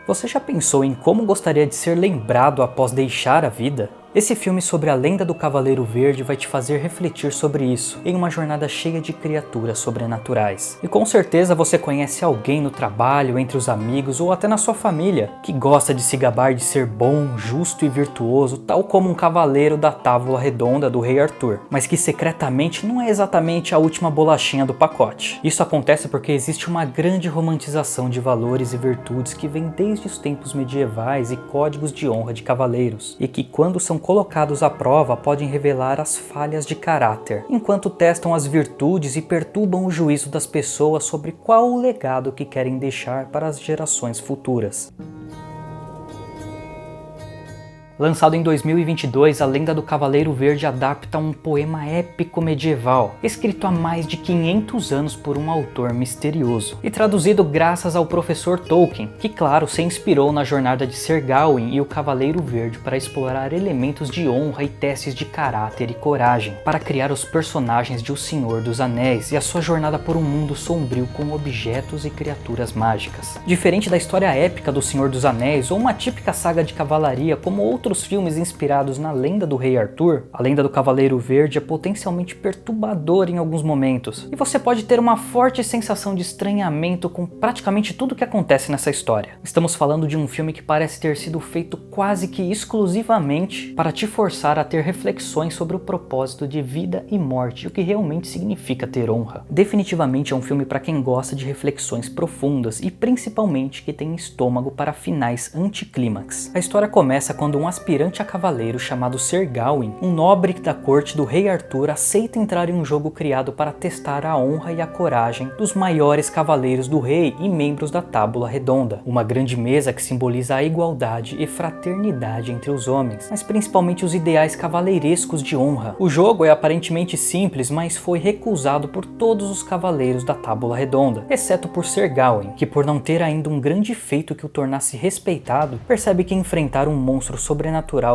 Você já pensou em como gostaria de ser lembrado após deixar a vida? Esse filme sobre a lenda do Cavaleiro Verde vai te fazer refletir sobre isso em uma jornada cheia de criaturas sobrenaturais. E com certeza você conhece alguém no trabalho, entre os amigos ou até na sua família que gosta de se gabar de ser bom, justo e virtuoso, tal como um cavaleiro da Távola Redonda do Rei Arthur, mas que secretamente não é exatamente a última bolachinha do pacote. Isso acontece porque existe uma grande romantização de valores e virtudes que vem desde os tempos medievais e códigos de honra de cavaleiros, e que quando são colocados à prova podem revelar as falhas de caráter, enquanto testam as virtudes e perturbam o juízo das pessoas sobre qual o legado que querem deixar para as gerações futuras. Lançado em 2022, a Lenda do Cavaleiro Verde adapta um poema épico medieval, escrito há mais de 500 anos por um autor misterioso, e traduzido graças ao professor Tolkien, que claro, se inspirou na jornada de Ser Gawain e o Cavaleiro Verde para explorar elementos de honra e testes de caráter e coragem, para criar os personagens de O Senhor dos Anéis e a sua jornada por um mundo sombrio com objetos e criaturas mágicas. Diferente da história épica do Senhor dos Anéis ou uma típica saga de cavalaria como outros filmes inspirados na lenda do Rei Arthur, a lenda do Cavaleiro Verde é potencialmente perturbadora em alguns momentos, e você pode ter uma forte sensação de estranhamento com praticamente tudo que acontece nessa história. Estamos falando de um filme que parece ter sido feito quase que exclusivamente para te forçar a ter reflexões sobre o propósito de vida e morte e o que realmente significa ter honra. Definitivamente é um filme para quem gosta de reflexões profundas e principalmente que tem estômago para finais anticlímax. A história começa quando um aspirante a cavaleiro chamado Ser Gawain, um nobre da corte do Rei Arthur, aceita entrar em um jogo criado para testar a honra e a coragem dos maiores cavaleiros do rei e membros da Távola Redonda, uma grande mesa que simboliza a igualdade e fraternidade entre os homens, mas principalmente os ideais cavaleirescos de honra. O jogo é aparentemente simples, mas foi recusado por todos os cavaleiros da Távola Redonda, exceto por Ser Gawain, que por não ter ainda um grande feito que o tornasse respeitado, percebe que enfrentar um monstro sobrenatural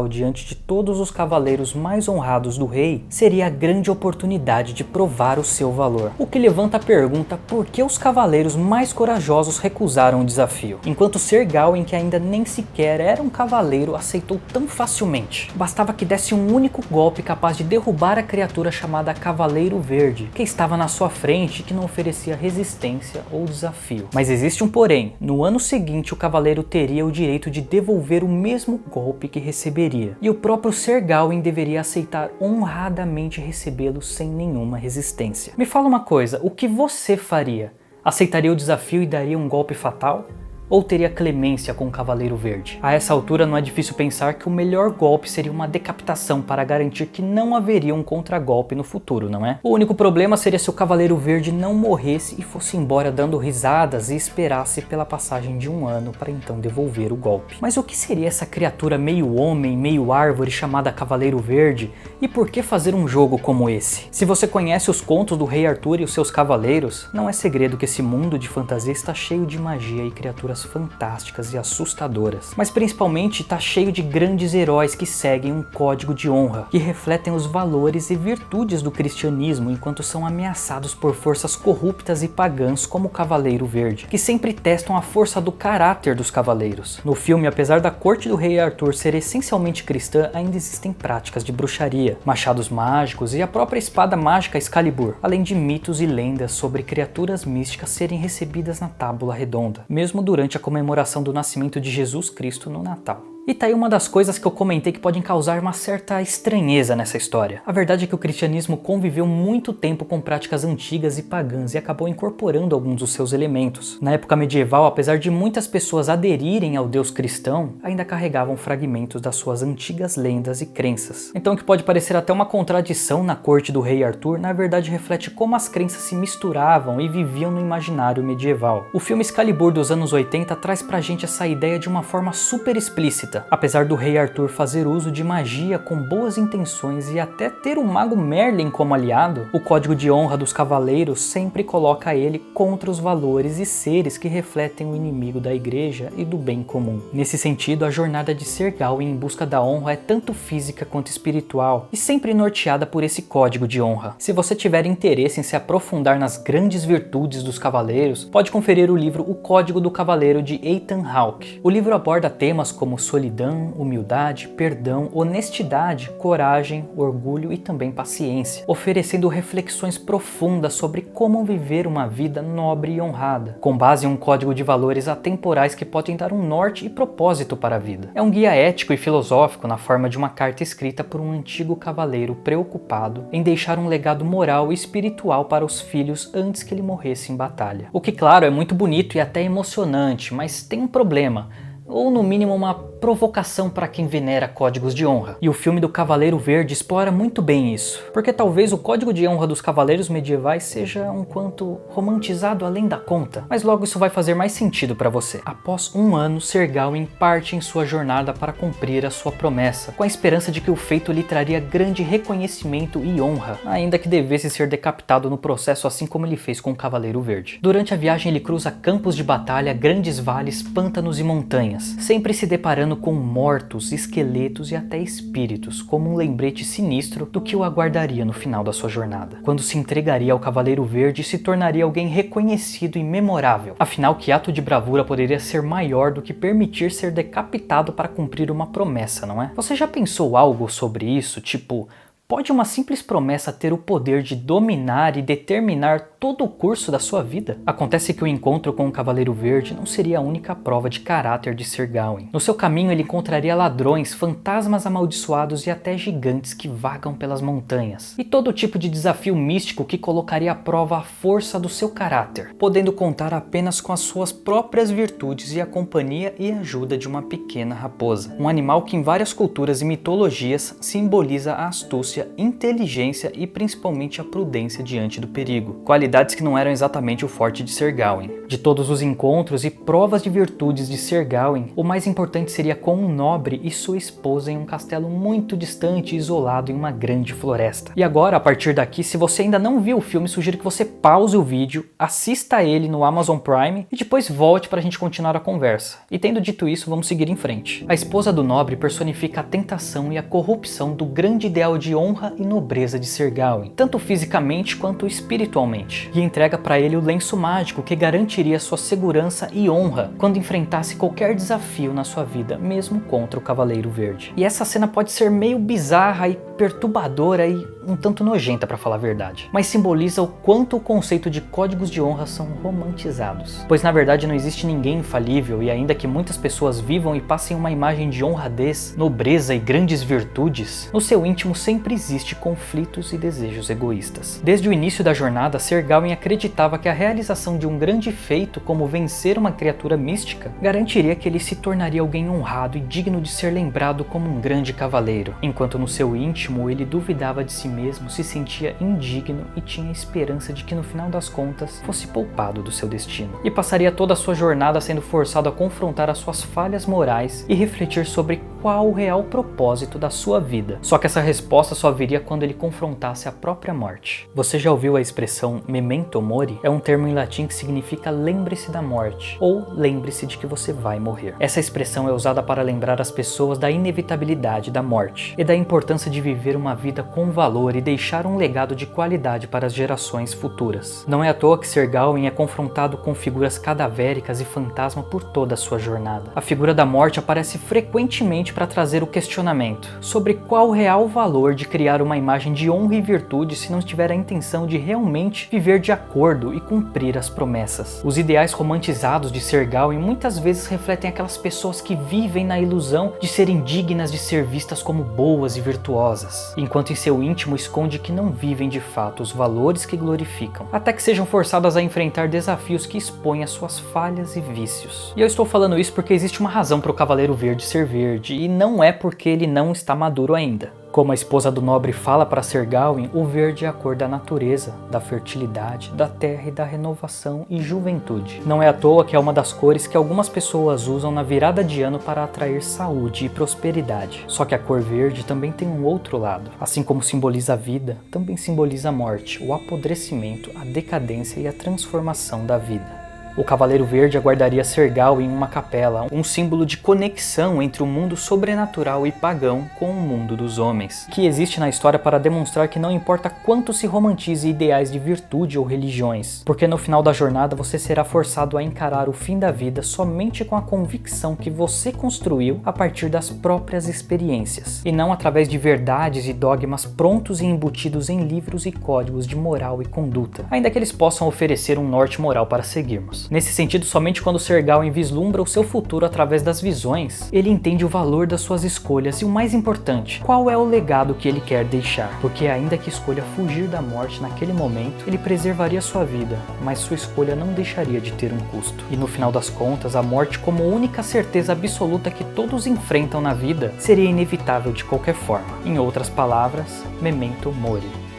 diante de todos os cavaleiros mais honrados do rei seria a grande oportunidade de provar o seu valor. O que levanta a pergunta por que os cavaleiros mais corajosos recusaram o desafio, enquanto Ser Gawain, que ainda nem sequer era um cavaleiro, aceitou tão facilmente. Bastava que desse um único golpe capaz de derrubar a criatura chamada Cavaleiro Verde, que estava na sua frente e que não oferecia resistência ou desafio. Mas existe um porém: no ano seguinte o cavaleiro teria o direito de devolver o mesmo golpe que receberia, e o próprio Ser Gawain deveria aceitar honradamente recebê-lo sem nenhuma resistência. Me fala uma coisa, o que você faria? Aceitaria o desafio e daria um golpe fatal? Ou teria clemência com o Cavaleiro Verde? A essa altura não é difícil pensar que o melhor golpe seria uma decapitação para garantir que não haveria um contragolpe no futuro, não é? O único problema seria se o Cavaleiro Verde não morresse e fosse embora dando risadas e esperasse pela passagem de um ano para então devolver o golpe. Mas o que seria essa criatura meio homem, meio árvore chamada Cavaleiro Verde? E por que fazer um jogo como esse? Se você conhece os contos do Rei Arthur e os seus cavaleiros, não é segredo que esse mundo de fantasia está cheio de magia e criaturas fantásticas e assustadoras, mas principalmente está cheio de grandes heróis que seguem um código de honra, que refletem os valores e virtudes do cristianismo enquanto são ameaçados por forças corruptas e pagãs como o Cavaleiro Verde, que sempre testam a força do caráter dos cavaleiros. No filme, apesar da corte do Rei Arthur ser essencialmente cristã, ainda existem práticas de bruxaria, machados mágicos e a própria espada mágica Excalibur, além de mitos e lendas sobre criaturas místicas serem recebidas na Távola Redonda, mesmo durante a comemoração do nascimento de Jesus Cristo no Natal. E tá aí uma das coisas que eu comentei que podem causar uma certa estranheza nessa história. A verdade é que o cristianismo conviveu muito tempo com práticas antigas e pagãs e acabou incorporando alguns dos seus elementos. Na época medieval, apesar de muitas pessoas aderirem ao Deus cristão, ainda carregavam fragmentos das suas antigas lendas e crenças. Então o que pode parecer até uma contradição na corte do Rei Arthur, na verdade reflete como as crenças se misturavam e viviam no imaginário medieval. O filme Excalibur dos anos 80 traz pra gente essa ideia de uma forma super explícita, esquisita. Apesar do rei Arthur fazer uso de magia com boas intenções e até ter o mago Merlin como aliado, o código de honra dos cavaleiros sempre coloca ele contra os valores e seres que refletem o inimigo da igreja e do bem comum. Nesse sentido, a jornada de Ser Gawain em busca da honra é tanto física quanto espiritual e sempre norteada por esse código de honra. Se você tiver interesse em se aprofundar nas grandes virtudes dos cavaleiros, pode conferir o livro O Código do Cavaleiro de Ethan Hawke. O livro aborda temas como solidão, humildade, perdão, honestidade, coragem, orgulho e também paciência, oferecendo reflexões profundas sobre como viver uma vida nobre e honrada, com base em um código de valores atemporais que podem dar um norte e propósito para a vida. É um guia ético e filosófico na forma de uma carta escrita por um antigo cavaleiro preocupado em deixar um legado moral e espiritual para os filhos antes que ele morresse em batalha. O que, claro, é muito bonito e até emocionante, mas tem um problema, ou no mínimo uma provocação para quem venera códigos de honra. E o filme do Cavaleiro Verde explora muito bem isso, porque talvez o código de honra dos cavaleiros medievais seja um quanto romantizado além da conta, mas logo isso vai fazer mais sentido para você. Após um ano, Ser Gawain parte em sua jornada para cumprir a sua promessa, com a esperança de que o feito lhe traria grande reconhecimento e honra, ainda que devesse ser decapitado no processo, assim como ele fez com o Cavaleiro Verde. Durante a viagem ele cruza campos de batalha, grandes vales, pântanos e montanhas, sempre se deparando com mortos, esqueletos e até espíritos, como um lembrete sinistro do que o aguardaria no final da sua jornada, quando se entregaria ao Cavaleiro Verde e se tornaria alguém reconhecido e memorável. Afinal, que ato de bravura poderia ser maior do que permitir ser decapitado para cumprir uma promessa, não é? Você já pensou algo sobre isso? Tipo, pode uma simples promessa ter o poder de dominar e determinar todo o curso da sua vida? Acontece que o encontro com o Cavaleiro Verde não seria a única prova de caráter de Ser Gawain. No seu caminho ele encontraria ladrões, fantasmas amaldiçoados e até gigantes que vagam pelas montanhas. E todo tipo de desafio místico que colocaria à prova a força do seu caráter, podendo contar apenas com as suas próprias virtudes e a companhia e ajuda de uma pequena raposa. Um animal que em várias culturas e mitologias simboliza a astúcia, inteligência e principalmente a prudência diante do perigo. Qualidades que não eram exatamente o forte de Ser Gawain. De todos os encontros e provas de virtudes de Ser Gawain, o mais importante seria com um nobre e sua esposa em um castelo muito distante e isolado em uma grande floresta. E agora, a partir daqui, se você ainda não viu o filme, sugiro que você pause o vídeo, assista ele no Amazon Prime e depois volte para a gente continuar a conversa. E tendo dito isso, vamos seguir em frente. A esposa do nobre personifica a tentação e a corrupção do grande ideal de honra e nobreza de Ser Gawain, tanto fisicamente quanto espiritualmente, e entrega para ele o lenço mágico que garantiria sua segurança e honra quando enfrentasse qualquer desafio na sua vida, mesmo contra o Cavaleiro Verde. E essa cena pode ser meio bizarra e perturbadora e um tanto nojenta, para falar a verdade, mas simboliza o quanto o conceito de códigos de honra são romantizados, pois na verdade não existe ninguém infalível, e ainda que muitas pessoas vivam e passem uma imagem de honradez, nobreza e grandes virtudes, no seu íntimo sempre existe conflitos e desejos egoístas. Desde o início da jornada, Ser Gawain acreditava que a realização de um grande feito como vencer uma criatura mística garantiria que ele se tornaria alguém honrado e digno de ser lembrado como um grande cavaleiro, enquanto no seu íntimo ele duvidava de si mesmo, se sentia indigno e tinha esperança de que no final das contas fosse poupado do seu destino. E passaria toda a sua jornada sendo forçado a confrontar as suas falhas morais e refletir sobre qual o real propósito da sua vida. Só que essa resposta só viria quando ele confrontasse a própria morte. Você já ouviu a expressão memento mori? É um termo em latim que significa lembre-se da morte, ou lembre-se de que você vai morrer. Essa expressão é usada para lembrar as pessoas da inevitabilidade da morte e da importância de viver uma vida com valor e deixar um legado de qualidade para as gerações futuras. Não é à toa que Ser Gawain é confrontado com figuras cadavéricas e fantasma por toda a sua jornada. A figura da morte aparece frequentemente para trazer o questionamento sobre qual o real valor de criar uma imagem de honra e virtude se não tiver a intenção de realmente viver de acordo e cumprir as promessas. Os ideais romantizados de Ser Gawain muitas vezes refletem aquelas pessoas que vivem na ilusão de serem dignas de ser vistas como boas e virtuosas, enquanto em seu íntimo esconde que não vivem de fato os valores que glorificam, até que sejam forçadas a enfrentar desafios que expõem as suas falhas e vícios. E eu estou falando isso porque existe uma razão para o Cavaleiro Verde ser verde, e não é porque ele não está maduro ainda. Como a esposa do nobre fala para Ser Gawain, o verde é a cor da natureza, da fertilidade, da terra e da renovação e juventude. Não é à toa que é uma das cores que algumas pessoas usam na virada de ano para atrair saúde e prosperidade. Só que a cor verde também tem um outro lado. Assim como simboliza a vida, também simboliza a morte, o apodrecimento, a decadência e a transformação da vida. O Cavaleiro Verde aguardaria Ser Gawain em uma capela, um símbolo de conexão entre o mundo sobrenatural e pagão com o mundo dos homens, que existe na história para demonstrar que não importa quanto se romantize ideais de virtude ou religiões, porque no final da jornada você será forçado a encarar o fim da vida somente com a convicção que você construiu a partir das próprias experiências, e não através de verdades e dogmas prontos e embutidos em livros e códigos de moral e conduta, ainda que eles possam oferecer um norte moral para seguirmos. Nesse sentido, somente quando Ser Gawain vislumbra o seu futuro através das visões, ele entende o valor das suas escolhas e o mais importante, qual é o legado que ele quer deixar. Porque ainda que escolha fugir da morte naquele momento, ele preservaria sua vida, mas sua escolha não deixaria de ter um custo. E no final das contas, a morte como única certeza absoluta que todos enfrentam na vida, seria inevitável de qualquer forma. Em outras palavras, memento mori.